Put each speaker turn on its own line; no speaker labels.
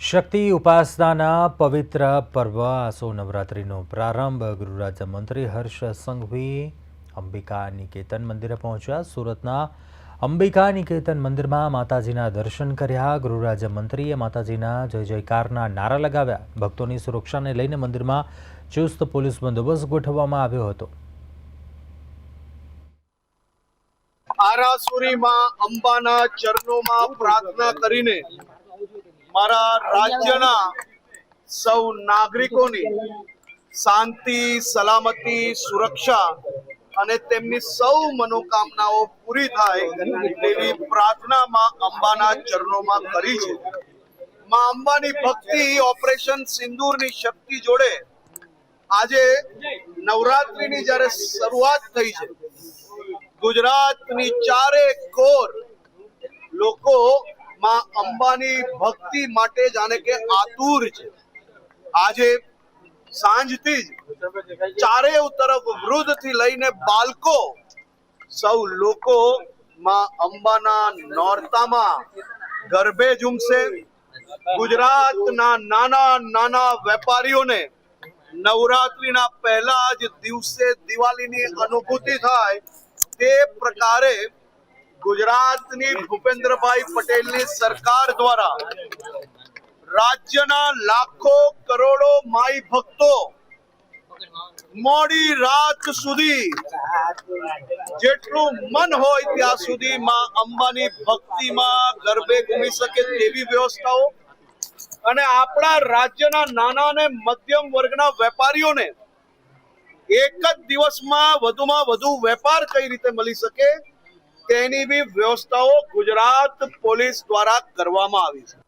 શક્તિ ઉપાસનાના પવિત્ર પર્વ આસો નવરાત્રિનો પ્રારંભ ગૃહ રાજ્યમંત્રી હર્ષ સંઘવી અંબિકા નિકેતન મંદિરે પહોંચ્યા। સુરતના અંબિકા નિકેતન મંદિરમાં માતાજીના દર્શન કર્યા। ગૃહ રાજ્યમંત્રીએ માતાજીના જય જયકારના નારા લગાવ્યા। ભક્તોની સુરક્ષાને લઈને મંદિરમાં ચુસ્ત પોલીસ બંદોબસ્ત ગોઠવવામાં આવ્યો હતો।
આરાસુરીમાં અંબાના ચરણોમાં પ્રાર્થના કરીને મારા રાજ્યના સૌ નાગરિકોની શાંતિ, સલામતી, સુરક્ષા અને તેમની સૌ મનોકામનાઓ પૂરી થાય તેવી પ્રાર્થના માં અંબાના ચરણોમાં કરી છે। માં અંબાની ભક્તિ ઓપરેશન સિંદૂરની શક્તિ જોડે આજે નવરાત્રીની જ્યારે શરૂઆત થઈ છે, ગુજરાતની ચારે કોર લોકો માં અંબાની ભક્તિ માટે જાણે કે આતુર છે। આજે સાંજથી જ ચારે તરફ વૃદ્ધ થી લઈને બાળકો સૌ લોકો માં અંબાના નોરતામાં ગરબે ઝૂમશે। ગુજરાતના નાના નાના વેપારીઓને નવરાત્રીના પહેલા જ દિવસે દિવાળીની અનુભૂતિ થાય તે પ્રકારે ગુજરાતની ભૂપેન્દ્રભાઈ પટેલની સરકાર દ્વારા રાજ્યના લાખો કરોડો માઈ ભક્તો મોડી રાત સુધી જેટલું મન હોય ત્યાં સુધી માં અંબાની ભક્તિમાં ગરબે ઘૂમી શકે તેવી વ્યવસ્થાઓ અને આપણા રાજ્યના નાના અને મધ્યમ વર્ગના વેપારીઓને એક જ દિવસમાં વધુમાં વધુ વેપાર કઈ રીતે મળી શકે તેની બી વ્યવસ્થાઓ ગુજરાત પોલીસ દ્વારા કરવામાં આવી છે।